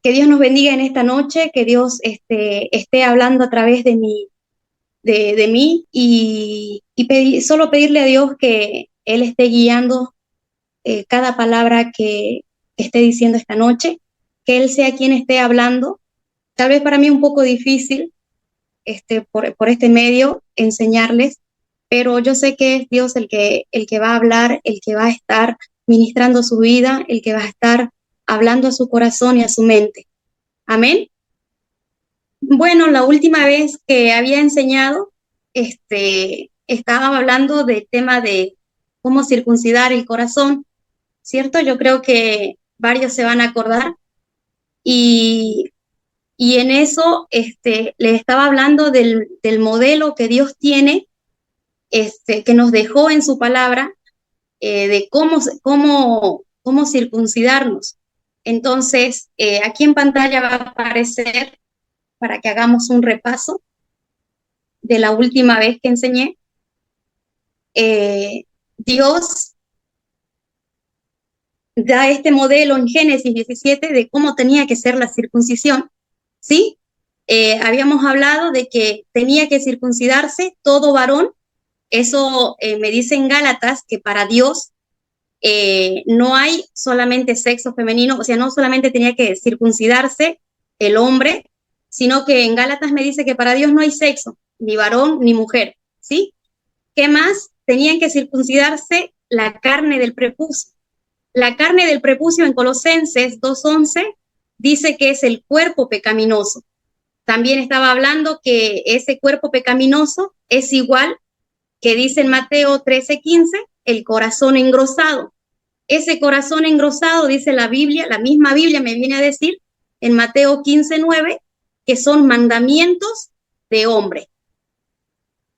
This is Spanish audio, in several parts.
Que Dios nos bendiga en esta noche, que Dios esté hablando a través de mí y solo pedirle a Dios que Él esté guiando cada palabra que esté diciendo esta noche, que Él sea quien esté hablando. Tal vez para mí un poco difícil por este medio enseñarles, pero yo sé que es Dios el que va a hablar, el que va a estar ministrando su vida, el que va a estar hablando a su corazón y a su mente. Amén. Bueno, la última vez que había enseñado, estaba hablando del tema de cómo circuncidar el corazón, ¿cierto? Yo creo que varios se van a acordar y, y en eso, le estaba hablando del modelo que Dios tiene, que nos dejó en su palabra, de cómo circuncidarnos. Entonces, aquí en pantalla va a aparecer para que hagamos un repaso de la última vez que enseñé. Dios da este modelo en Génesis 17 de cómo tenía que ser la circuncisión, ¿sí? Habíamos hablado de que tenía que circuncidarse todo varón. Eso me dice en Gálatas que para Dios no hay solamente sexo femenino, o sea, no solamente tenía que circuncidarse el hombre, sino que en Gálatas me dice que para Dios no hay sexo, ni varón ni mujer, ¿sí? ¿Qué más? Tenían que circuncidarse la carne del prepucio. La carne del prepucio en Colosenses 2:11 dice que es el cuerpo pecaminoso. También estaba hablando que ese cuerpo pecaminoso es igual que dice en Mateo 13:15, el corazón engrosado. Ese corazón engrosado, dice la Biblia, la misma Biblia me viene a decir en Mateo 15:9, que son mandamientos de hombre.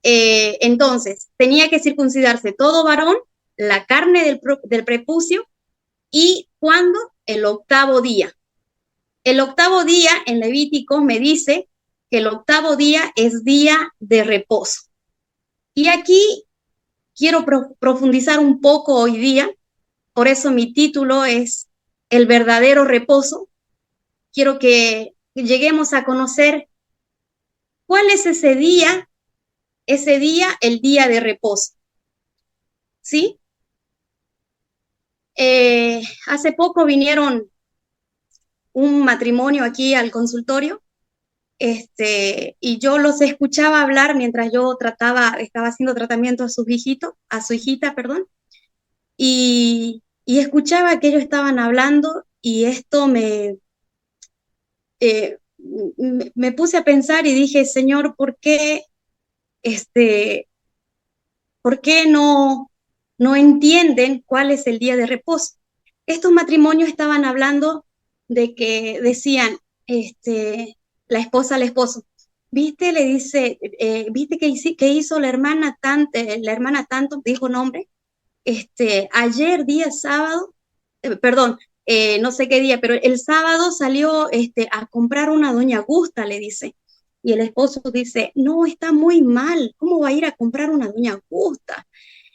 Entonces, tenía que circuncidarse todo varón, la carne del prepucio, y cuando el octavo día. El octavo día en Levítico me dice que el octavo día es día de reposo. Y aquí quiero profundizar un poco hoy día, por eso mi título es El verdadero reposo. Quiero que lleguemos a conocer cuál es ese día, el día de reposo. ¿Sí? Hace poco vinieron un matrimonio aquí al consultorio, y yo los escuchaba hablar mientras yo estaba haciendo tratamiento a su hijita, perdón, y escuchaba que ellos estaban hablando y esto me puse a pensar y dije, Señor, este, ¿por qué no entienden cuál es el día de reposo? Estos matrimonios estaban hablando de que decían, la esposa al esposo, ¿viste? Le dice, ¿viste qué hizo la hermana tanto, dijo nombre, ayer día sábado, perdón, no sé qué día, pero el sábado salió a comprar una doña Gusta, le dice. Y el esposo dice, no, está muy mal, ¿cómo va a ir a comprar una doña Gusta?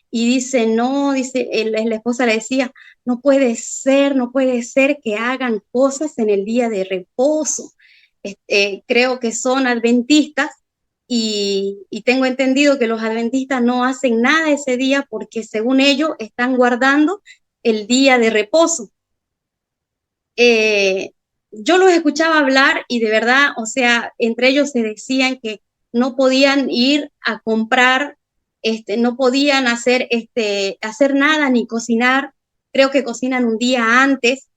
Y dice, no, dice, la esposa le decía, no puede ser que hagan cosas en el día de reposo. Creo que son adventistas y tengo entendido que los adventistas no hacen nada ese día porque según ellos están guardando el día de reposo. Eh, yo los escuchaba hablar y de verdad, o sea, entre ellos se decían que no podían ir a comprar, no podían hacer nada ni cocinar. Creo que cocinan un día antes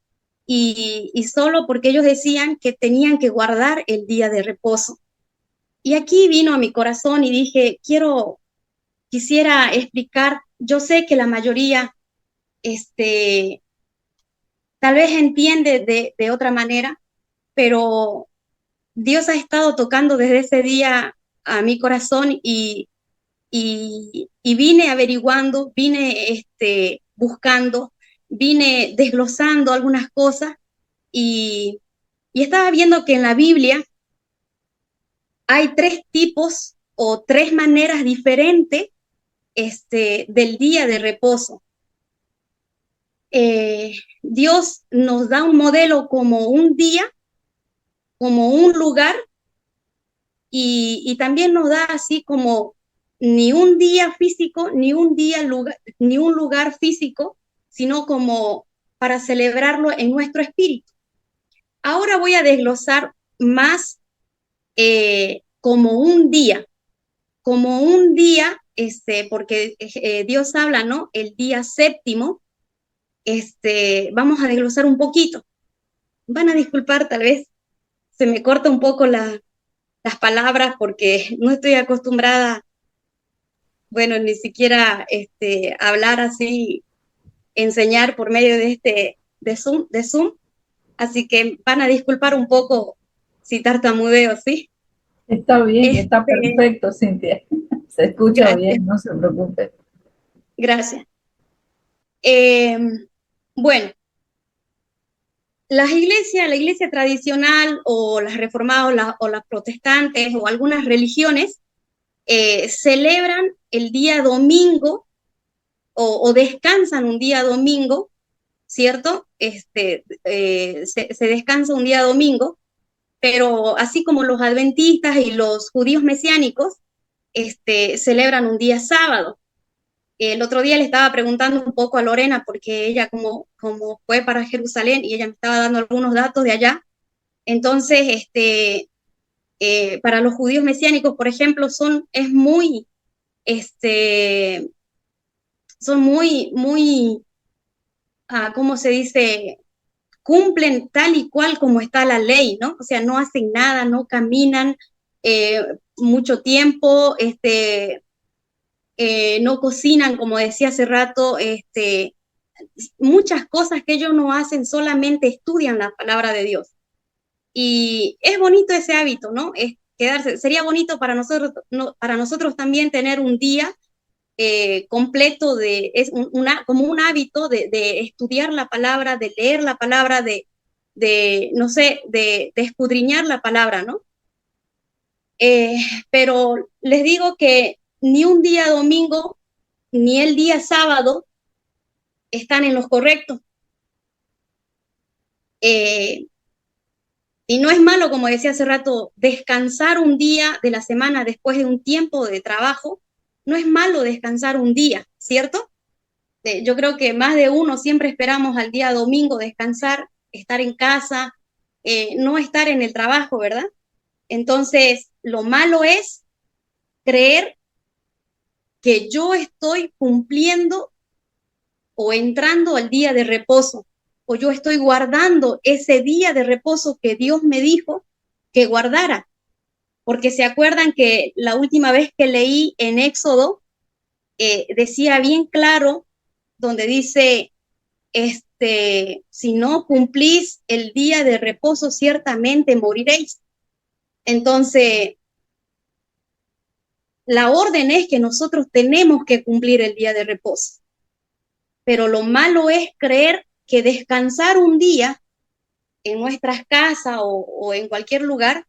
y solo porque ellos decían que tenían que guardar el día de reposo. Y aquí vino a mi corazón y dije, quisiera explicar, yo sé que la mayoría, este, tal vez entiende de otra manera, pero Dios ha estado tocando desde ese día a mi corazón y vine averiguando, vine buscando, vine desglosando algunas cosas y, y estaba viendo que en la Biblia hay tres tipos o tres maneras diferentes del día de reposo. Dios nos da un modelo como un día como un lugar y también nos da así como ni un día físico, ni un lugar físico, sino como para celebrarlo en nuestro espíritu. Ahora voy a desglosar más como un día, porque Dios habla, ¿no? El día séptimo, vamos a desglosar un poquito. Van a disculpar, tal vez se me corta un poco las palabras porque no estoy acostumbrada, bueno, ni siquiera hablar así, enseñar por medio de Zoom, así que van a disculpar un poco si tartamudeo, ¿sí? Está bien, está Este, perfecto, Cintia. Se escucha gracias, bien, no se preocupe. gracias. Eh, bueno, la iglesia tradicional o las reformadas o las protestantes o algunas religiones celebran el día domingo o descansan un día domingo, ¿cierto? Se descansa un día domingo, pero así como los adventistas y los judíos mesiánicos, celebran un día sábado. El otro día le estaba preguntando un poco a Lorena, porque ella como fue para Jerusalén y ella me estaba dando algunos datos de allá. Entonces, para los judíos mesiánicos, por ejemplo, este, son muy, ¿cómo se dice? Cumplen tal y cual como está la ley, ¿no? O sea, no hacen nada, no caminan mucho tiempo, no cocinan, como decía hace rato, muchas cosas que ellos no hacen, solamente estudian la palabra de Dios. Y es bonito ese hábito, ¿no? Es quedarse, sería bonito para nosotros, no, para nosotros también tener un día completo como un hábito de estudiar la palabra, de leer la palabra, no sé, de escudriñar la palabra, ¿no? Eh, pero les digo que ni un día domingo ni el día sábado están en los correctos. Eh, y no es malo, como decía hace rato, descansar un día de la semana después de un tiempo de trabajo. No es malo descansar un día, ¿cierto? Yo creo que más de uno siempre esperamos al día domingo descansar, estar en casa, no estar en el trabajo, ¿verdad? Entonces, lo malo es creer que yo estoy cumpliendo o entrando al día de reposo, o yo estoy guardando ese día de reposo que Dios me dijo que guardara. Porque se acuerdan que la última vez que leí en Éxodo, decía bien claro, donde dice, si no cumplís el día de reposo, ciertamente moriréis. Entonces, la orden es que nosotros tenemos que cumplir el día de reposo. Pero lo malo es creer que descansar un día en nuestras casas o en cualquier lugar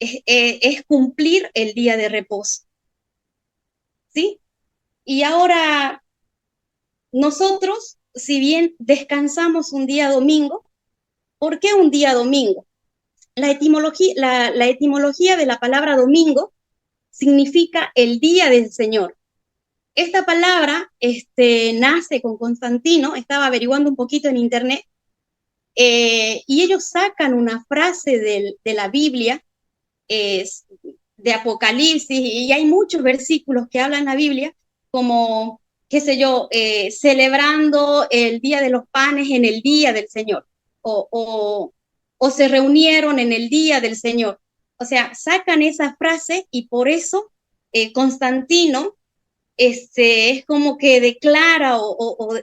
es cumplir el día de reposo. ¿Sí? Y ahora nosotros, si bien descansamos un día domingo, ¿por qué un día domingo? La etimología de la palabra domingo significa el día del Señor. Esta palabra nace con Constantino, estaba averiguando un poquito en internet, y ellos sacan una frase de la Biblia, eh, de Apocalipsis, y hay muchos versículos que hablan la Biblia, como, qué sé yo, celebrando el Día de los Panes en el Día del Señor, o, o, o se reunieron en el Día del Señor. O sea, sacan esa frase y por eso Constantino es como que declara o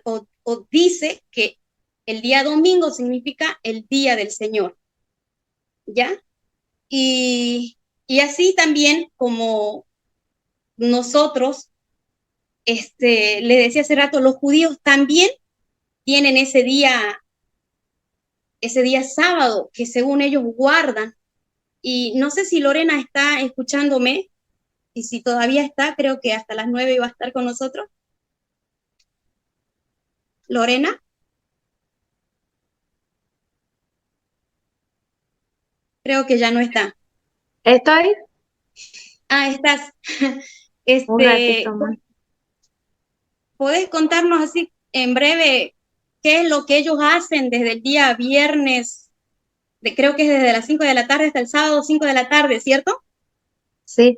dice que el día domingo significa el día del Señor, ¿ya? Y, y así también como nosotros, le decía hace rato, los judíos también tienen ese día sábado que según ellos guardan. Y no sé si Lorena está escuchándome, y si todavía está, creo que hasta las 9 iba a estar con nosotros. Lorena, Creo que ya no está. Estoy Ah, estás. un ratito más. ¿Podés contarnos así en breve qué es lo que ellos hacen desde el día viernes? Creo que es desde las 5 de la tarde hasta el sábado 5 de la tarde, ¿cierto? Sí.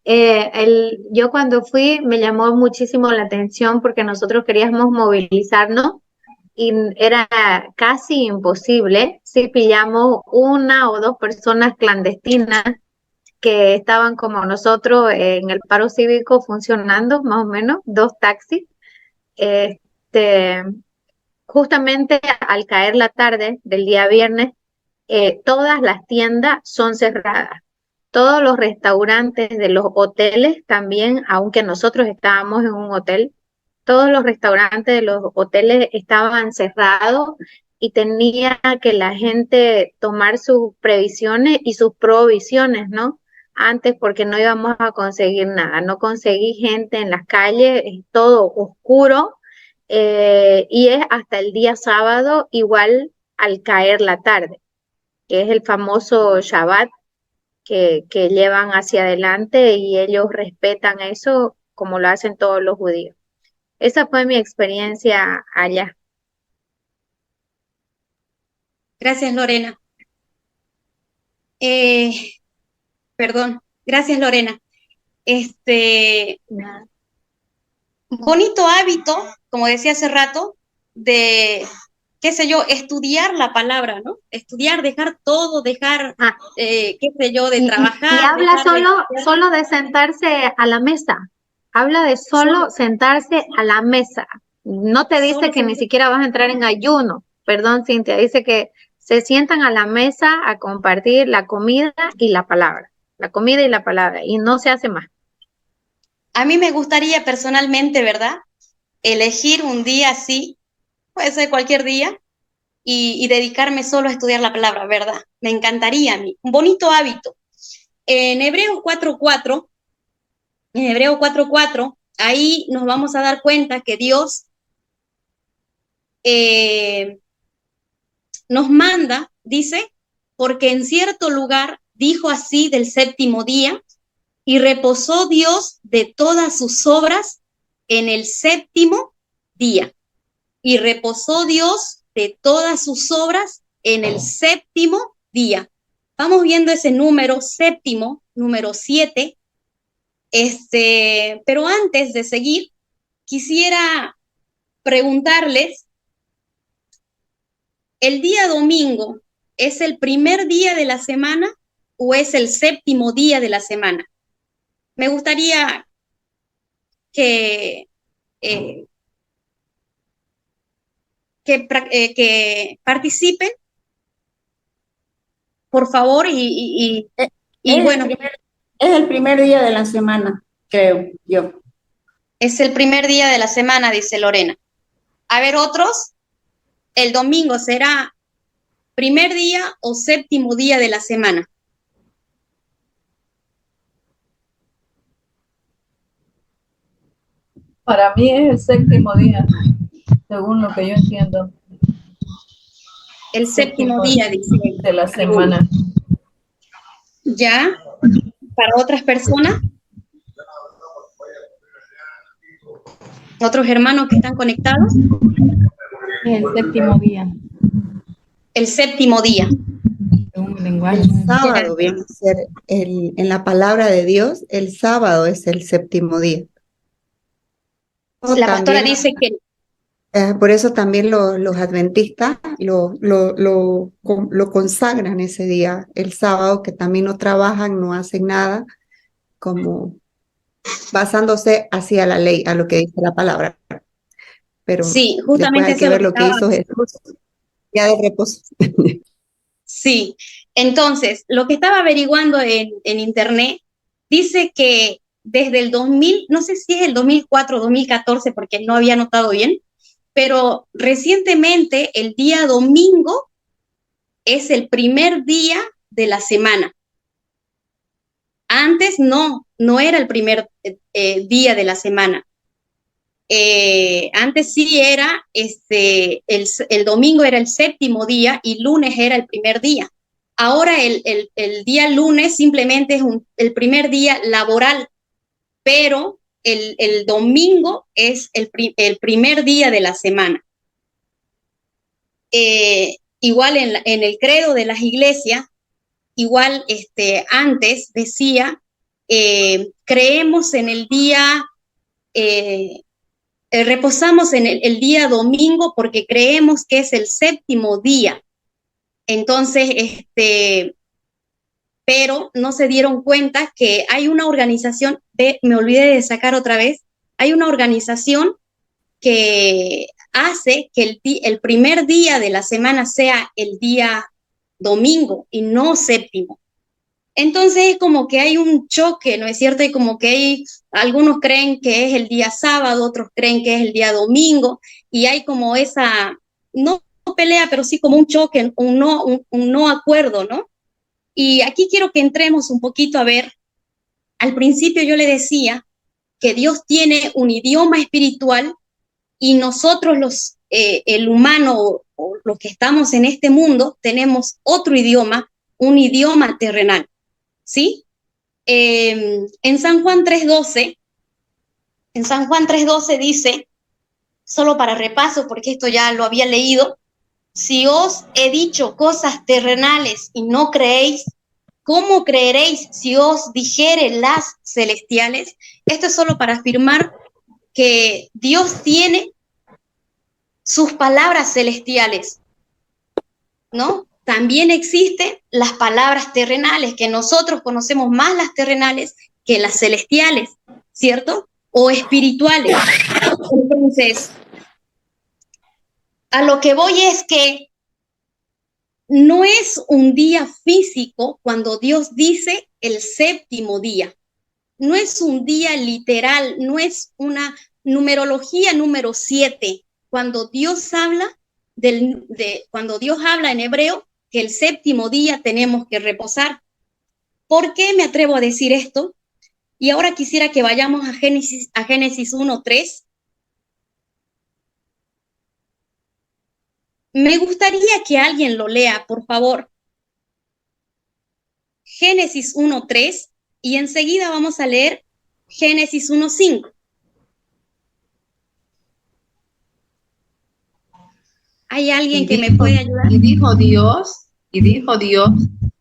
Yo cuando fui me llamó muchísimo la atención porque nosotros queríamos movilizarnos y era casi imposible si pillamos una o dos personas clandestinas que estaban como nosotros en el paro cívico funcionando, más o menos, dos taxis. Este, Justamente al caer la tarde del día viernes, todas las tiendas son cerradas. Todos los restaurantes de los hoteles también, aunque nosotros estábamos en un hotel, todos los restaurantes de los hoteles estaban cerrados y tenía que la gente tomar sus previsiones y sus provisiones, ¿no? Antes porque no íbamos a conseguir nada, no conseguí gente en las calles, es todo oscuro, y es hasta el día sábado igual al caer la tarde, que es el famoso Shabbat que llevan hacia adelante y ellos respetan eso como lo hacen todos los judíos. Esa fue mi experiencia allá. Gracias, Lorena. Perdón, gracias, Lorena. Bonito hábito, como decía hace rato, de, qué sé yo, estudiar la palabra, ¿no? Estudiar, dejar todo, dejar, qué sé yo, de trabajar. Y habla solo de sentarse a la mesa. Habla de solo sentarse a la mesa. No te dice que ni siquiera vas a entrar en ayuno. Perdón, Cintia, dice que se sientan a la mesa a compartir la comida y la palabra. La comida y la palabra. Y no se hace más. A mí me gustaría personalmente, ¿verdad? Elegir un día así, puede ser cualquier día, y dedicarme solo a estudiar la palabra, ¿verdad? Me encantaría a mí. Un bonito hábito. En Hebreos 4:4, ahí nos vamos a dar cuenta que Dios nos manda, dice, porque en cierto lugar dijo así del séptimo día, y reposó Dios de todas sus obras en el séptimo día. Y reposó Dios de todas sus obras en el séptimo día. Vamos viendo ese número séptimo, número 7. Pero antes de seguir, quisiera preguntarles, ¿el día domingo es el primer día de la semana o es el séptimo día de la semana? Me gustaría que, que participen, por favor, y bueno. Es el primer día de la semana, creo yo. Es el primer día de la semana, dice Lorena. A ver, otros, ¿el domingo será primer día o séptimo día de la semana? Para mí es el séptimo día, según lo que yo entiendo. El séptimo día, dice. De la semana. ¿Ya? ¿Para otras personas? ¿Otros hermanos que están conectados? El séptimo día. El séptimo día. El sábado viene a ser, en la palabra de Dios, el sábado es el séptimo día. La pastora dice que... Por eso también los adventistas lo consagran ese día, el sábado, que también no trabajan, no hacen nada, como basándose hacia la ley, a lo que dice la palabra. Pero sí, justamente después hay que ver lo que hizo Jesús, ya de reposo. Sí, entonces, lo que estaba averiguando en internet, dice que desde el 2000, no sé si es el 2004 o 2014, porque no había notado bien, pero recientemente el día domingo es el primer día de la semana. Antes no era el primer día de la semana. Antes sí era, el domingo era el séptimo día y lunes era el primer día. Ahora el día lunes simplemente es el primer día laboral, pero el domingo es el primer día de la semana. Igual en el credo de las iglesias, igual antes decía, creemos en el día, reposamos en el día domingo porque creemos que es el séptimo día. Entonces, pero no se dieron cuenta que hay una organización, me olvidé de sacar otra vez, hay una organización que hace que el primer día de la semana sea el día domingo y no séptimo. Entonces es como que hay un choque, ¿no es cierto? Y como que algunos creen que es el día sábado, otros creen que es el día domingo, y hay como esa, no pelea, pero sí como un choque, un no acuerdo, ¿no? Y aquí quiero que entremos un poquito a ver, al principio yo le decía que Dios tiene un idioma espiritual y nosotros el humano o los que estamos en este mundo tenemos otro idioma, un idioma terrenal, ¿sí? En San Juan 3:12, dice, solo para repaso, porque esto ya lo había leído, si os he dicho cosas terrenales y no creéis, ¿cómo creeréis si os dijere las celestiales? Esto es solo para afirmar que Dios tiene sus palabras celestiales, ¿no? También existen las palabras terrenales, que nosotros conocemos más las terrenales que las celestiales, ¿cierto? O espirituales. Entonces, a lo que voy es que no es un día físico cuando Dios dice el séptimo día. No es un día literal, no es una numerología número 7. Cuando Dios habla cuando Dios habla en hebreo que el séptimo día tenemos que reposar. ¿Por qué me atrevo a decir esto? Y ahora quisiera que vayamos a Génesis 1:3. Me gustaría que alguien lo lea, por favor. Génesis 1:3 y enseguida vamos a leer Génesis 1:5. ¿Hay alguien que me puede ayudar? Y dijo Dios,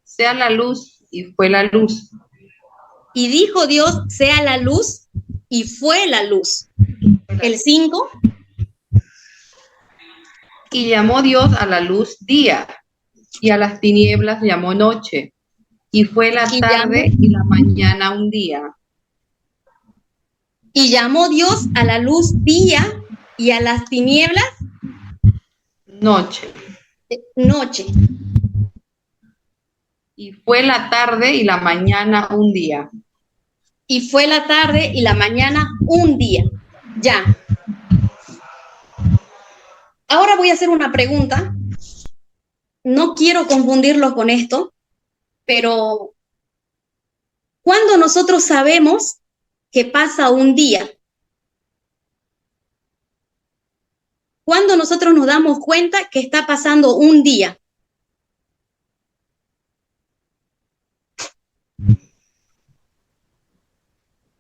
sea la luz, y fue la luz. Y dijo Dios, sea la luz, y fue la luz. El 5. Y llamó Dios a la luz día, y a las tinieblas llamó noche. Y fue la tarde y la mañana un día. Y llamó Dios a la luz día, y a las tinieblas noche. Y fue la tarde y la mañana un día. Y fue la tarde y la mañana un día. Ya. Ahora voy a hacer una pregunta. No quiero confundirlo con esto, pero ¿cuándo nosotros sabemos que pasa un día? ¿Cuándo nosotros nos damos cuenta que está pasando un día?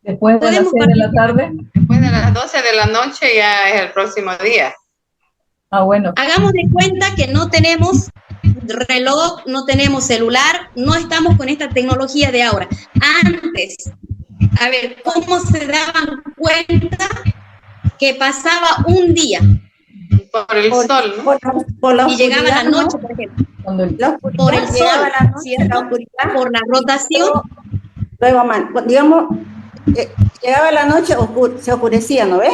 Después de las 6 de la tarde. Después de las 12 de la noche ya es el próximo día. Ah, bueno. Hagamos de cuenta que no tenemos reloj, no tenemos celular, no estamos con esta tecnología de ahora. Antes, a ver, ¿cómo se daban cuenta que pasaba un día? Por el sol, ¿no? Por la y llegaba la noche, ¿no? por ejemplo. Por el sol, la noche, ¿cierto? Por la rotación. Luego, digamos, llegaba la noche, se oscurecía, ¿no ves?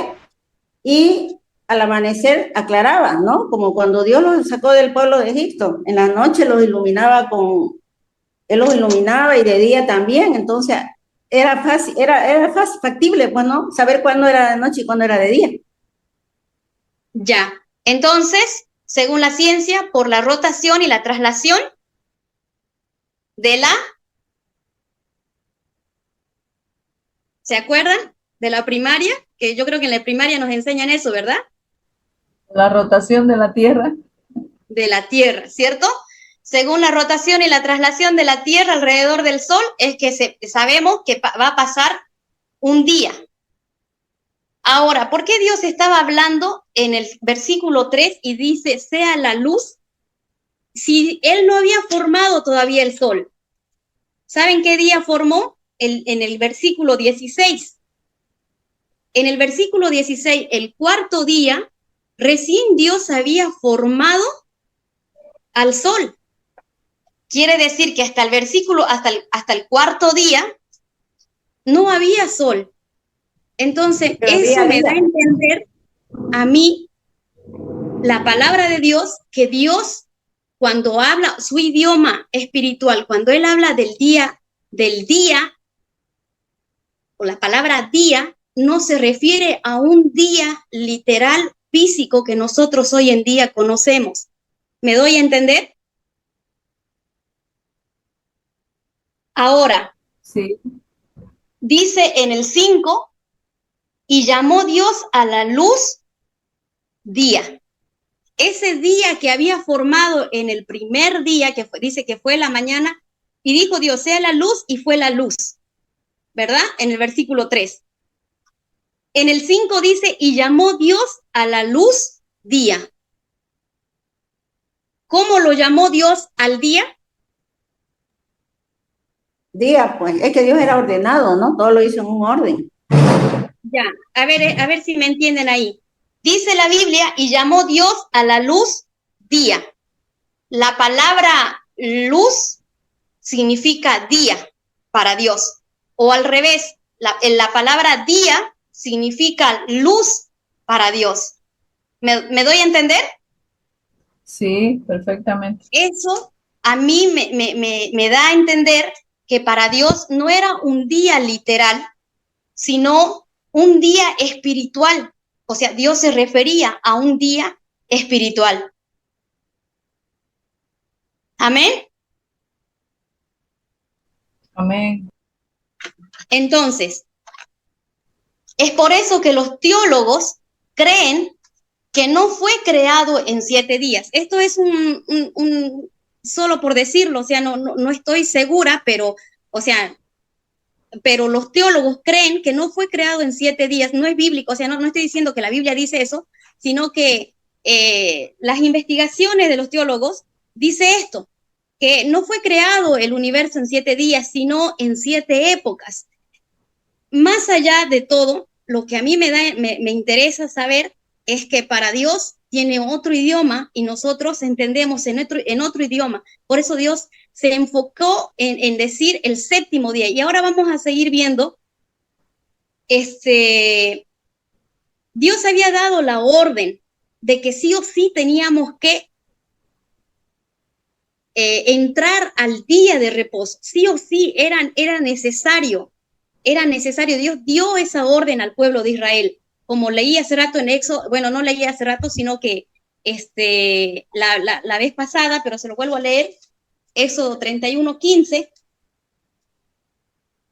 Y al amanecer aclaraba, ¿no? Como cuando Dios los sacó del pueblo de Egipto. En la noche los iluminaba Él los iluminaba y de día también. Entonces, era fácil, factible, pues, ¿no? Saber cuándo era de noche y cuándo era de día. Ya. Entonces, según la ciencia, por la rotación y la traslación de ¿se acuerdan? De la primaria, que yo creo que en la primaria nos enseñan eso, ¿verdad? La rotación de la Tierra. De la Tierra, ¿cierto? según la rotación y la traslación de la Tierra alrededor del Sol, es que sabemos que va a pasar un día. Ahora, ¿por qué Dios estaba hablando en el versículo 3 y dice, sea la luz, si Él no había formado todavía el Sol? ¿Saben qué día formó? En el versículo 16. En el versículo 16, el cuarto día, recién Dios había formado al Sol. Quiere decir que hasta el versículo, hasta el cuarto día, no había sol. Entonces, eso me da a entender a mí la palabra de Dios, que Dios, cuando habla su idioma espiritual, cuando Él habla del día, o la palabra día, no se refiere a un día literal físico que nosotros hoy en día conocemos. ¿Me doy a entender? Ahora, Sí. dice en el 5, y llamó Dios a la luz día. Ese día que había formado en el primer día, dice que fue la mañana, y dijo Dios, sea la luz, y fue la luz, ¿verdad? En el versículo 3. En el 5 dice, y llamó Dios a la luz día. ¿Cómo lo llamó Dios al día? Día, pues, es que Dios era ordenado, ¿no? Todo lo hizo en un orden. Ya, a ver si me entienden ahí. Dice la Biblia, y llamó Dios a la luz día. La palabra luz significa día para Dios. O al revés, la palabra día significa luz para Dios. ¿Me doy a entender? Sí, perfectamente. Eso a mí me da a entender que para Dios no era un día literal, sino un día espiritual. O sea, Dios se refería a un día espiritual. Amén. Amén. Entonces, es por eso que los teólogos creen que no fue creado en 7 días. Esto es solo por decirlo, o sea, no estoy segura, pero, o sea, pero los teólogos creen que no fue creado en 7 días, no es bíblico, o sea, no estoy diciendo que la Biblia dice eso, sino que las investigaciones de los teólogos dice esto, que no fue creado el universo en 7 días, sino en 7 épocas. Más allá de todo, lo que a mí me interesa saber es que para Dios tiene otro idioma y nosotros entendemos en otro idioma. Por eso Dios se enfocó en decir el 7º día. Y ahora vamos a seguir viendo. Dios había dado la orden de que sí o sí teníamos que entrar al día de reposo. Sí o sí era necesario. Era necesario. Dios dio esa orden al pueblo de Israel. Como leí hace rato en Éxodo, bueno, no leí hace rato, sino que la vez pasada, pero se lo vuelvo a leer, Éxodo 31:15.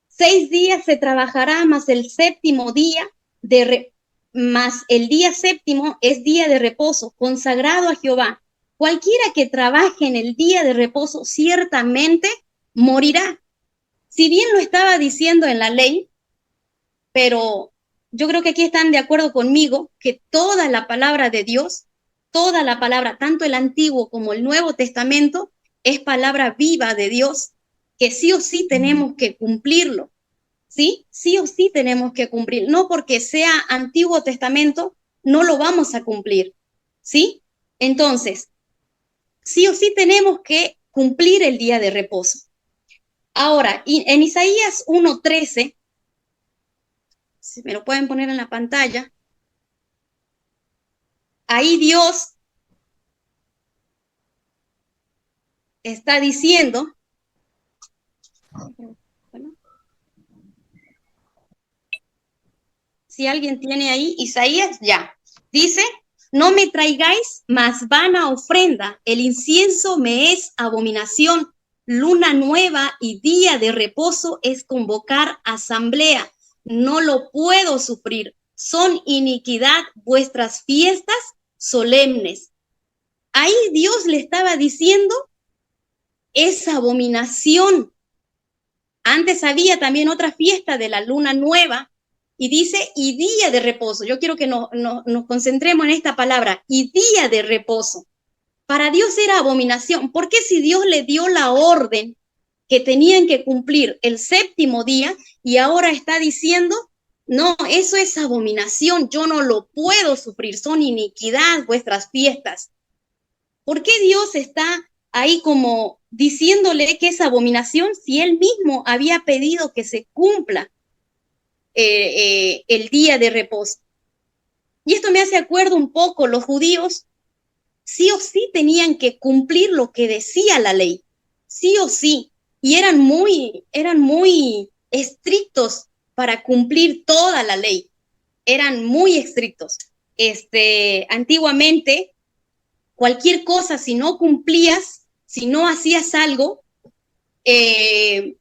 6 días se trabajará, más el 7º día, más el día 7º es día de reposo, consagrado a Jehová. Cualquiera que trabaje en el día de reposo ciertamente morirá. Si bien lo estaba diciendo en la ley, pero yo creo que aquí están de acuerdo conmigo que toda la palabra de Dios, toda la palabra, tanto el Antiguo como el Nuevo Testamento, es palabra viva de Dios, que sí o sí tenemos que cumplirlo, ¿sí? Sí o sí tenemos que cumplir. No porque sea Antiguo Testamento, no lo vamos a cumplir, ¿sí? Entonces, sí o sí tenemos que cumplir el día de reposo. Ahora, en Isaías 1:13, si me lo pueden poner en la pantalla, ahí Dios está diciendo, bueno, si alguien tiene ahí, Isaías, ya, dice, no me traigáis más vana ofrenda, el incienso me es abominación, luna nueva y día de reposo es convocar asamblea, no lo puedo sufrir, son iniquidad vuestras fiestas solemnes. Ahí Dios le estaba diciendo es abominación. Antes había también otra fiesta de la luna nueva y dice, y día de reposo. Yo quiero que nos concentremos en esta palabra, y día de reposo. Para Dios era abominación. ¿Por qué si Dios le dio la orden que tenían que cumplir el séptimo día y ahora está diciendo, no, eso es abominación, yo no lo puedo sufrir, son iniquidad vuestras fiestas? ¿Por qué Dios está ahí como diciéndole que es abominación si él mismo había pedido que se cumpla el día de reposo? Y esto me hace acuerdo un poco, los judíos sí o sí tenían que cumplir lo que decía la ley, sí o sí, y eran muy estrictos para cumplir toda la ley, eran muy estrictos. Antiguamente, cualquier cosa, si no cumplías, si no hacías algo, era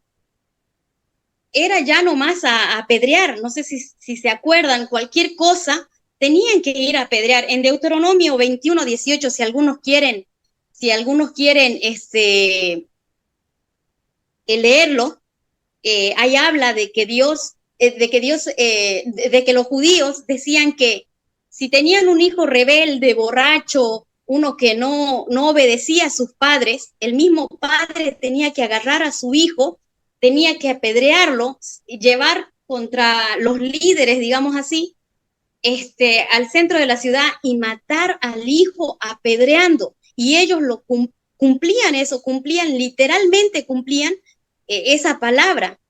ya nomás a apedrear. No sé si se acuerdan, cualquier cosa tenían que ir a apedrear. En Deuteronomio 21:18, si algunos quieren leerlo, ahí habla de que los judíos decían que si tenían un hijo rebelde, borracho, uno que no obedecía a sus padres, el mismo padre tenía que agarrar a su hijo, tenía que apedrearlo, llevar contra los líderes, digamos así, al centro de la ciudad y matar al hijo apedreando. Y ellos lo cumplían eso, literalmente cumplían esa palabra.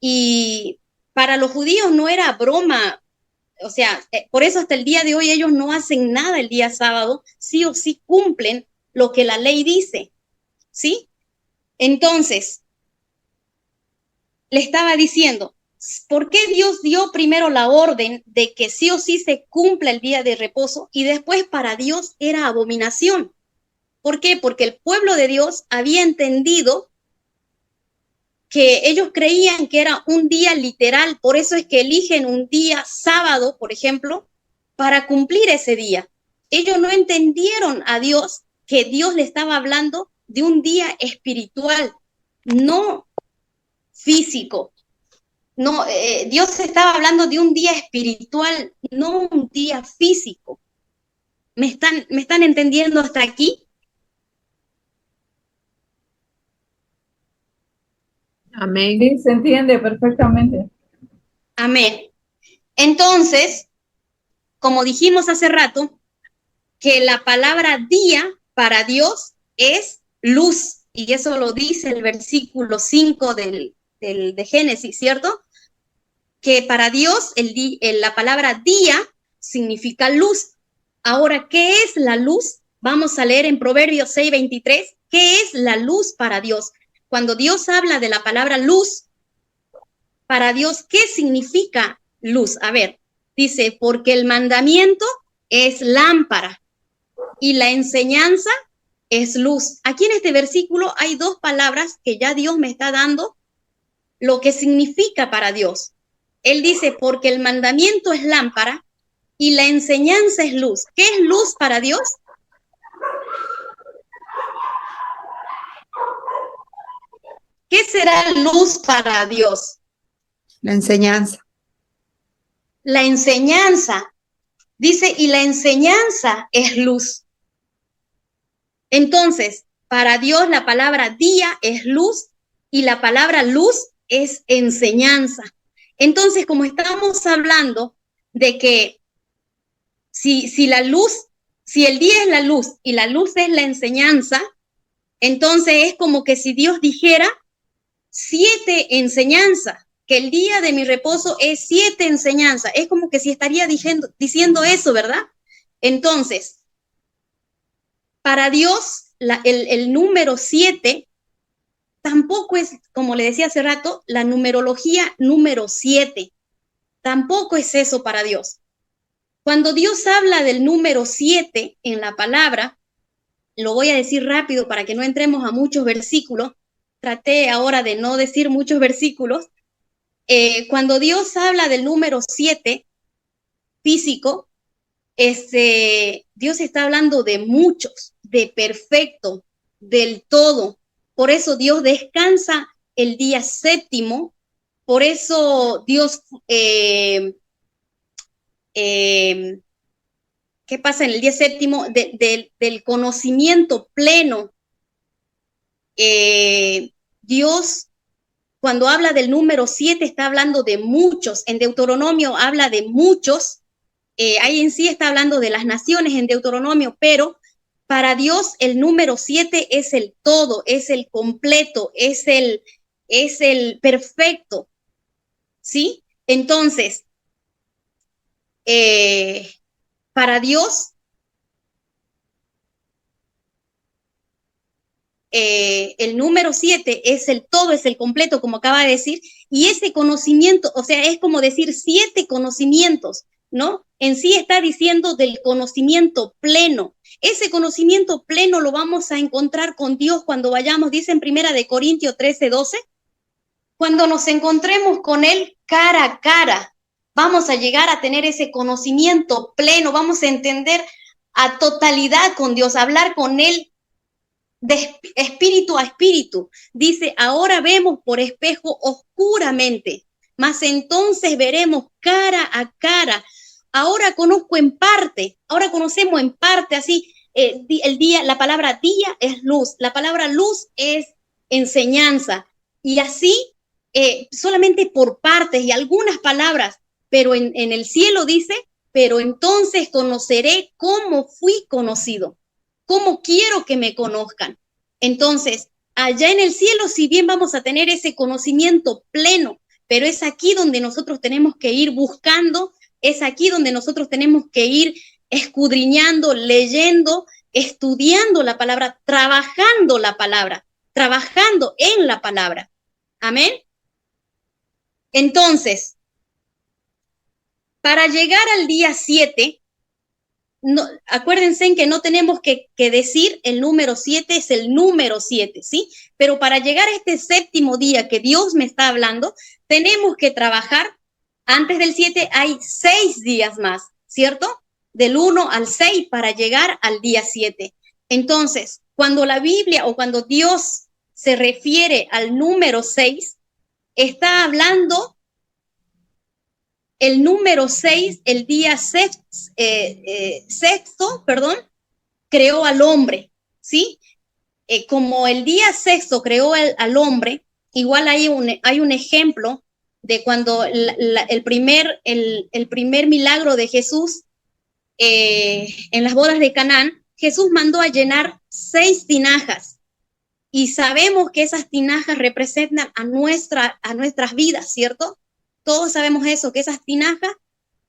Y para los judíos no era broma, o sea, por eso hasta el día de hoy ellos no hacen nada el día sábado, sí o sí cumplen lo que la ley dice, ¿sí? Entonces, le estaba diciendo, ¿por qué Dios dio primero la orden de que sí o sí se cumpla el día de reposo y después para Dios era abominación? ¿Por qué? Porque el pueblo de Dios había entendido que ellos creían que era un día literal, por eso es que eligen un día sábado, por ejemplo, para cumplir ese día. Ellos no entendieron a Dios, que Dios le estaba hablando de un día espiritual, no físico. No, Dios estaba hablando de un día espiritual, no un día físico. ¿Me están entendiendo hasta aquí? Amén. Sí, se entiende perfectamente. Amén. Entonces, como dijimos hace rato, que la palabra día para Dios es luz, y eso lo dice el versículo 5 de Génesis, ¿cierto? Que para Dios la palabra día significa luz. Ahora, ¿qué es la luz? Vamos a leer en Proverbios 6:23, ¿qué es la luz para Dios? Cuando Dios habla de la palabra luz, para Dios, ¿qué significa luz? A ver, dice, porque el mandamiento es lámpara y la enseñanza es luz. Aquí en este versículo hay dos palabras que ya Dios me está dando lo que significa para Dios. Él dice, porque el mandamiento es lámpara y la enseñanza es luz. ¿Qué es luz para Dios? ¿Qué será luz para Dios? La enseñanza. La enseñanza. Dice, y la enseñanza es luz. Entonces, para Dios la palabra día es luz y la palabra luz es enseñanza. Entonces, como estamos hablando de que si la luz, si el día es la luz y la luz es la enseñanza, entonces es como que si Dios dijera 7 enseñanzas, que el día de mi reposo es 7 enseñanzas. Es como que si estaría diciendo eso, ¿verdad? Entonces, para Dios, el número 7 tampoco es, como le decía hace rato, la numerología número 7. Tampoco es eso para Dios. Cuando Dios habla del número 7 en la palabra, lo voy a decir rápido para que no entremos a muchos versículos. Traté ahora de no decir muchos versículos. Cuando Dios habla del número 7 físico, Dios está hablando de muchos, de perfecto, del todo. por eso Dios descansa el día séptimo, por eso Dios, ¿qué pasa en el día séptimo? Del conocimiento pleno. Dios, cuando habla del número 7, está hablando de muchos. En Deuteronomio habla de muchos. Ahí en sí está hablando de las naciones en Deuteronomio, pero para Dios el número 7 es el todo, es el completo, es el perfecto, ¿sí? Entonces, para Dios, el número 7 es el todo, es el completo, como acaba de decir, y ese conocimiento, o sea, es como decir 7 conocimientos, ¿no? En sí está diciendo del conocimiento pleno. Ese conocimiento pleno lo vamos a encontrar con Dios cuando vayamos, dice en 1 Corintios 13:12, cuando nos encontremos con Él cara a cara, vamos a llegar a tener ese conocimiento pleno, vamos a entender a totalidad con Dios, a hablar con Él de espíritu a espíritu. Dice, ahora vemos por espejo oscuramente, mas entonces veremos cara a cara. Ahora conozco en parte, ahora conocemos en parte, así, el día, la palabra día es luz, la palabra luz es enseñanza, y así solamente por partes y algunas palabras, pero en el cielo dice, pero entonces conoceré cómo fui conocido, cómo quiero que me conozcan. Entonces, allá en el cielo, si bien vamos a tener ese conocimiento pleno, pero es aquí donde nosotros tenemos que ir buscando, es aquí donde nosotros tenemos que ir escudriñando, leyendo, estudiando la palabra, trabajando en la palabra. Amén. Entonces, para llegar al día 7, no, acuérdense en que no tenemos que decir el número 7 es el número 7, ¿sí? Pero para llegar a este séptimo día que Dios me está hablando, tenemos que trabajar. Antes del 7 hay 6 días más, ¿cierto? Del 1 al 6 para llegar al día 7. Entonces, cuando la Biblia o cuando Dios se refiere al número 6, está hablando el número 6, el día sexto, creó al hombre, ¿sí? Como el día sexto creó al hombre, igual hay un ejemplo de cuando el primer milagro de Jesús en las bodas de Canaán, Jesús mandó a llenar 6 tinajas, y sabemos que esas tinajas representan a nuestras vidas, ¿cierto? Todos sabemos eso, que esas tinajas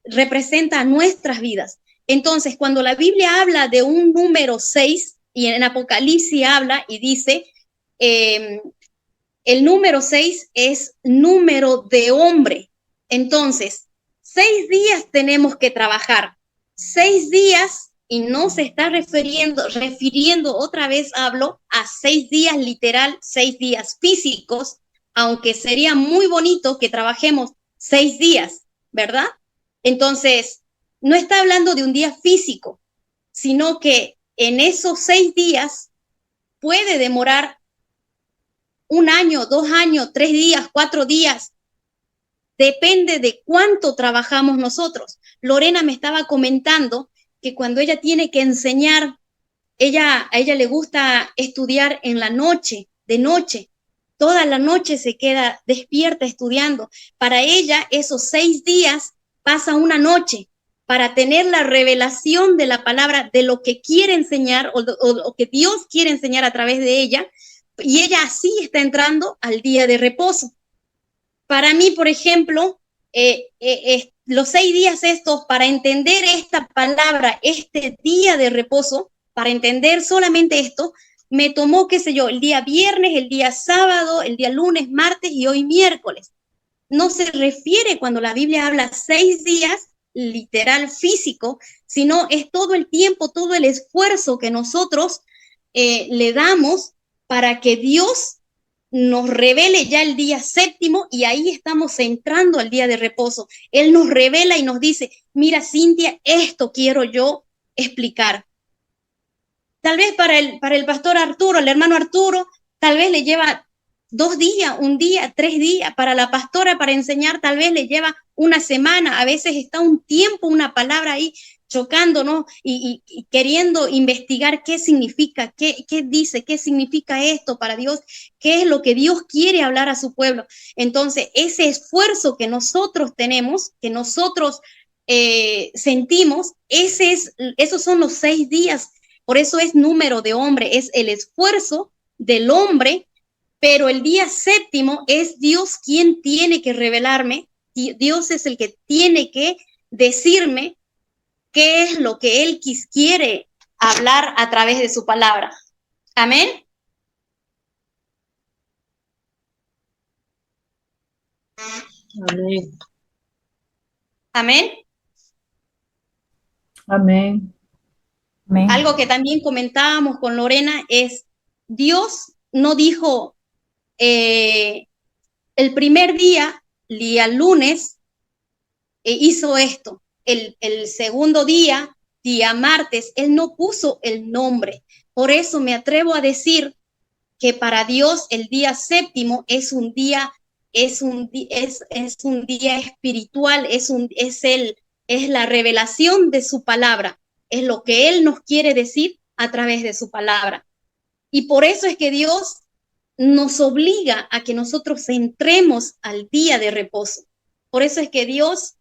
representan nuestras vidas. Entonces, cuando la Biblia habla de un número 6, y en Apocalipsis habla y dice, el número 6 es número de hombre. Entonces, 6 días tenemos que trabajar. 6 días, y no se está refiriendo, otra vez hablo, a 6 días literal, 6 días físicos, aunque sería muy bonito que trabajemos 6 días, ¿verdad? Entonces, no está hablando de un día físico, sino que en esos 6 días puede demorar 1 año, 2 años, 3 días, 4 días. Depende de cuánto trabajamos nosotros. Lorena me estaba comentando que cuando ella tiene que enseñar, a ella le gusta estudiar en la noche, de noche. Toda la noche se queda despierta estudiando. Para ella, esos 6 días pasa una noche para tener la revelación de la palabra, de lo que quiere enseñar o que Dios quiere enseñar a través de ella, y ella así está entrando al día de reposo. Para mí, por ejemplo, los 6 días estos, para entender esta palabra, este día de reposo, para entender solamente esto, me tomó, qué sé yo, el día viernes, el día sábado, el día lunes, martes y hoy miércoles. No se refiere cuando la Biblia habla 6 días, literal físico, sino es todo el tiempo, todo el esfuerzo que nosotros le damos para que Dios nos revele ya el día séptimo, y ahí estamos entrando al día de reposo. Él nos revela y nos dice, mira, Cintia, esto quiero yo explicar. Tal vez para el pastor Arturo, el hermano Arturo, tal vez le lleva 2 días, 1 día, 3 días. Para la pastora, para enseñar, tal vez le lleva una semana. A veces está un tiempo, una palabra ahí chocando, ¿no? Y queriendo investigar qué significa, qué dice, qué significa esto para Dios, qué es lo que Dios quiere hablar a su pueblo. Entonces, ese esfuerzo que nosotros tenemos, que nosotros sentimos, esos son los 6 días. Por eso es número de hombre, es el esfuerzo del hombre, pero el día 7º es Dios quien tiene que revelarme, y Dios es el que tiene que decirme qué es lo que Él quiere hablar a través de su palabra. Amén. Amén. Amén. Amén. Amén. Algo que también comentábamos con Lorena es, Dios no dijo el primer día lunes, hizo esto. El segundo día martes, Él no puso el nombre. Por eso me atrevo a decir que para Dios el día 7º es un día, es un día espiritual, es la revelación de su palabra, es lo que Él nos quiere decir a través de su palabra. Y por eso es que Dios nos obliga a que nosotros entremos al día de reposo. Por eso es que Dios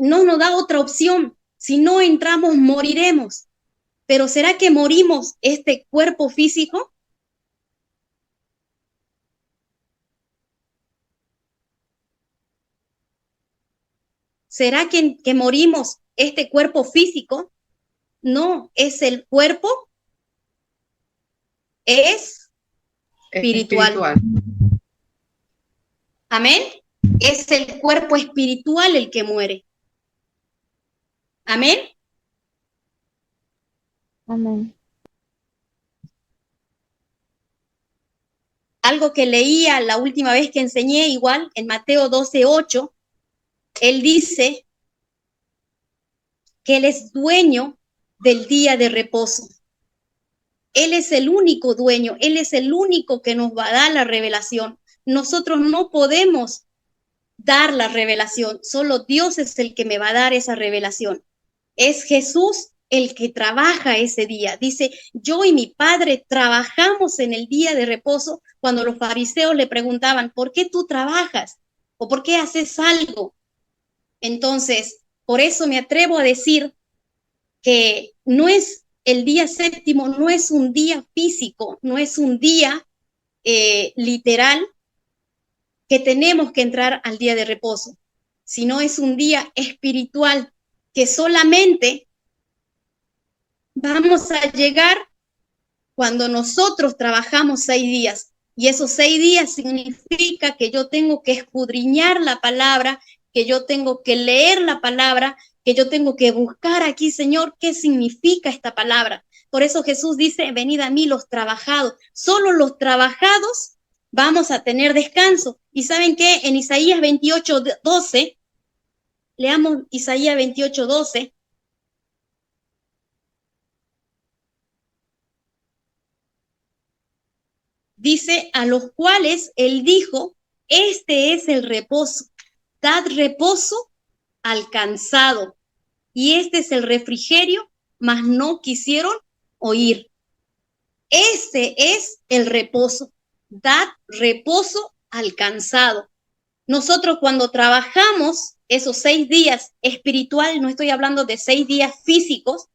no nos da otra opción. Si no entramos, moriremos. Pero ¿será que morimos este cuerpo físico? ¿Será que morimos este cuerpo físico? No, es el cuerpo, es espiritual. Amén. Es el cuerpo espiritual el que muere. Amén. Amén. Algo que leía la última vez que enseñé, igual en Mateo 12:8, Él dice que Él es dueño del día de reposo. Él es el único dueño, Él es el único que nos va a dar la revelación. Nosotros no podemos dar la revelación, solo Dios es el que me va a dar esa revelación. Es Jesús el que trabaja ese día. Dice, yo y mi Padre trabajamos en el día de reposo. Cuando los fariseos le preguntaban, ¿por qué tú trabajas? ¿O por qué haces algo? Entonces, por eso me atrevo a decir que no es el día 7º, no es un día físico, no es un día literal que tenemos que entrar al día de reposo, sino es un día espiritual que solamente vamos a llegar cuando nosotros trabajamos 6 días. Y esos 6 días significa que yo tengo que escudriñar la palabra, que yo tengo que leer la palabra, que yo tengo que buscar aquí, Señor, qué significa esta palabra. Por eso Jesús dice, venid a mí los trabajados. Solo los trabajados vamos a tener descanso. ¿Y saben qué? En Isaías 28:12, leamos Isaías 28:12. Dice, a los cuales Él dijo, este es el reposo, dad reposo al cansado, y este es el refrigerio, mas no quisieron oír. Ese es el reposo, dad reposo al cansado. Nosotros cuando trabajamos esos 6 días espiritual, no estoy hablando de 6 días físicos,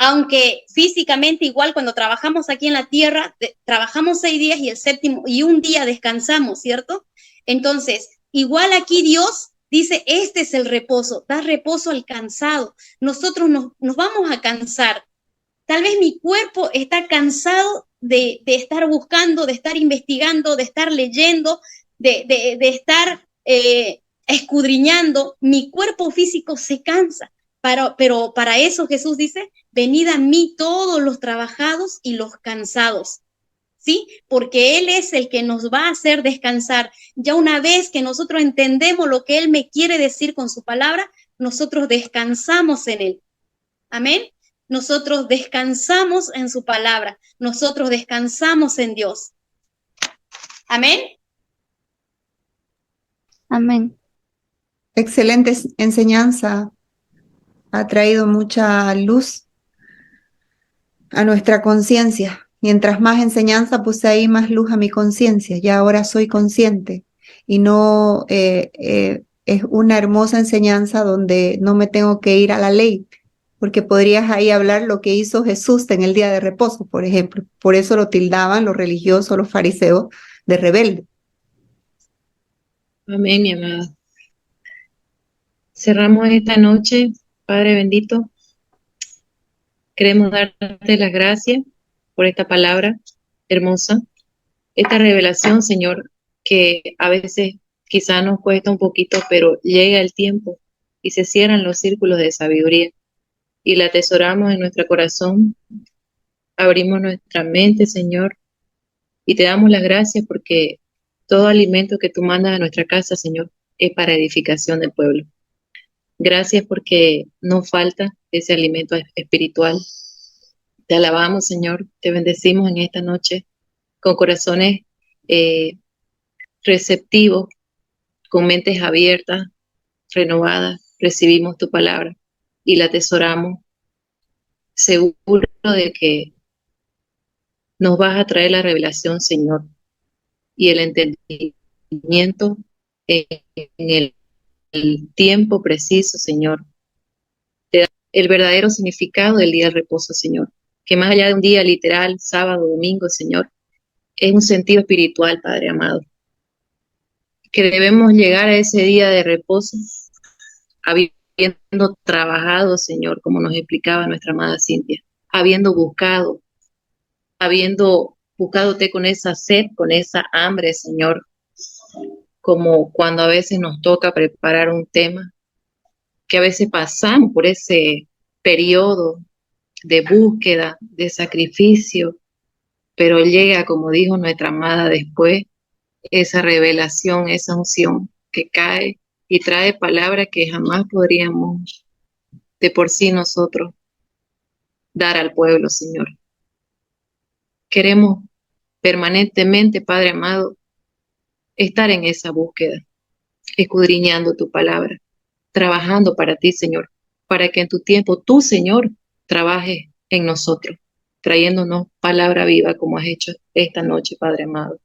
aunque físicamente igual cuando trabajamos aquí en la tierra, trabajamos 6 días y el 7º y un día descansamos, ¿cierto? Entonces, igual aquí Dios dice, este es el reposo, da reposo al cansado. Nosotros nos vamos a cansar. Tal vez mi cuerpo está cansado de estar buscando, de estar investigando, de estar leyendo, de estar escudriñando. Mi cuerpo físico se cansa. Pero para eso Jesús dice, venid a mí todos los trabajados y los cansados, ¿sí? Porque Él es el que nos va a hacer descansar. Ya una vez que nosotros entendemos lo que Él me quiere decir con su palabra, nosotros descansamos en Él. Amén. nosotros descansamos en su palabra, nosotros descansamos en Dios. Amén. Amén. Excelente enseñanza. Ha traído mucha luz a nuestra conciencia. Mientras más enseñanza puse ahí, más luz a mi conciencia. Ya ahora soy consciente y no es una hermosa enseñanza donde no me tengo que ir a la ley, porque podrías ahí hablar lo que hizo Jesús en el día de reposo, por ejemplo. Por eso lo tildaban los religiosos, los fariseos, de rebelde. Amén, mi amada. Cerramos esta noche, Padre bendito. Queremos darte las gracias por esta palabra hermosa, esta revelación, Señor, que a veces quizá nos cuesta un poquito, pero llega el tiempo y se cierran los círculos de sabiduría y la atesoramos en nuestro corazón, abrimos nuestra mente, Señor, y te damos las gracias porque todo alimento que tú mandas a nuestra casa, Señor, es para edificación del pueblo. Gracias porque no falta ese alimento espiritual. Te alabamos, Señor, te bendecimos en esta noche con corazones receptivos, con mentes abiertas, renovadas. Recibimos tu palabra y la atesoramos, seguro de que nos vas a traer la revelación, Señor, y el entendimiento en el tiempo preciso, Señor. Te da el verdadero significado del día de reposo, Señor, que más allá de un día literal, sábado, domingo, Señor, es un sentido espiritual, Padre amado, que debemos llegar a ese día de reposo habiendo trabajado, Señor, como nos explicaba nuestra amada Cintia, habiendo buscándote con esa sed, con esa hambre, Señor, como cuando a veces nos toca preparar un tema, que a veces pasamos por ese periodo de búsqueda, de sacrificio, pero llega, como dijo nuestra amada después, esa revelación, esa unción que cae y trae palabras que jamás podríamos de por sí nosotros dar al pueblo, Señor. Queremos permanentemente, Padre amado, estar en esa búsqueda, escudriñando tu palabra, trabajando para ti, Señor, para que en tu tiempo tú, Señor, trabajes en nosotros, trayéndonos palabra viva como has hecho esta noche, Padre amado.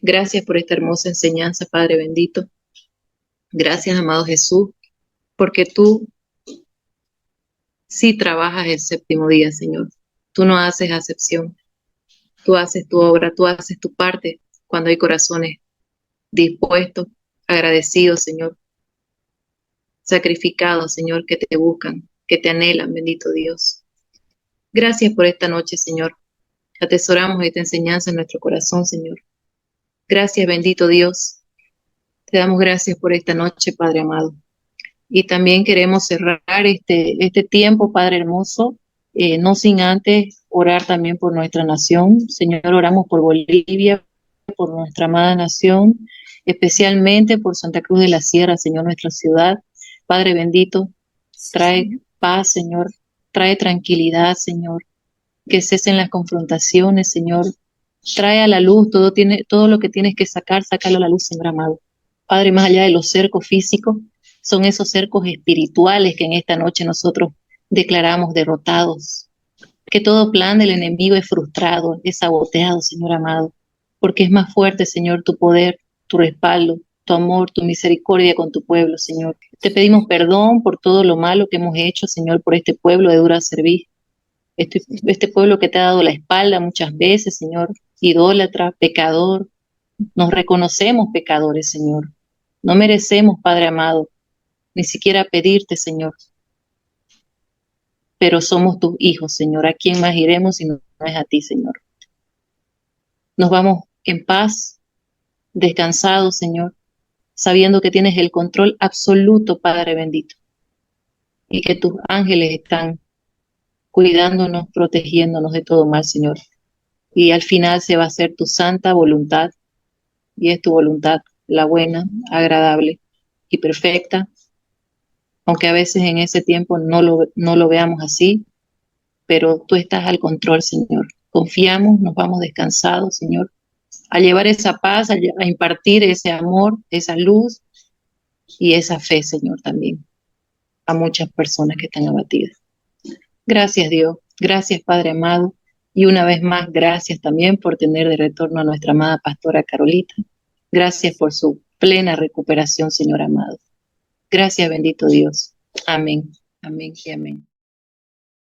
Gracias por esta hermosa enseñanza, Padre bendito. Gracias, amado Jesús, porque tú sí trabajas el séptimo día, Señor. Tú no haces acepción. Tú haces tu obra, tú haces tu parte cuando hay corazones dispuestos, agradecidos, Señor, sacrificados, Señor, que te buscan, que te anhelan, bendito Dios. Gracias por esta noche, Señor. Atesoramos esta enseñanza en nuestro corazón, Señor. Gracias, bendito Dios. Te damos gracias por esta noche, Padre amado. Y también queremos cerrar este tiempo, Padre hermoso, no sin antes orar también por nuestra nación. Señor, oramos por Bolivia, por nuestra amada nación, especialmente por Santa Cruz de la Sierra, Señor, nuestra ciudad. Padre bendito, trae paz, Señor, trae tranquilidad, Señor, que cesen las confrontaciones, Señor. Trae a la luz todo lo que tienes que sacar, sácalo a la luz, Señor amado. Padre, más allá de los cercos físicos, son esos cercos espirituales que en esta noche nosotros declaramos derrotados. Que todo plan del enemigo es frustrado, es saboteado, Señor amado, porque es más fuerte, Señor, tu poder, tu respaldo, tu amor, tu misericordia con tu pueblo, Señor. Te pedimos perdón por todo lo malo que hemos hecho, Señor, por este pueblo de dura servicio. Este pueblo que te ha dado la espalda muchas veces, Señor, idólatra, pecador. Nos reconocemos pecadores, Señor. No merecemos, Padre amado, ni siquiera pedirte, Señor. Pero somos tus hijos, Señor. ¿A quién más iremos si no es a ti, Señor? Nos vamos en paz, descansados, Señor, sabiendo que tienes el control absoluto, Padre bendito, y que tus ángeles están cuidándonos, protegiéndonos de todo mal, Señor. Y al final se va a hacer tu santa voluntad, y es tu voluntad la buena, agradable y perfecta, aunque a veces en ese tiempo no lo veamos así, pero tú estás al control, Señor. Confiamos, nos vamos descansados, Señor, a llevar esa paz, a impartir ese amor, esa luz y esa fe, Señor, también a muchas personas que están abatidas. Gracias, Dios. Gracias, Padre amado. Y una vez más, gracias también por tener de retorno a nuestra amada pastora Carolita. Gracias por su plena recuperación, Señor amado. Gracias, bendito Dios. Amén. Amén y amén.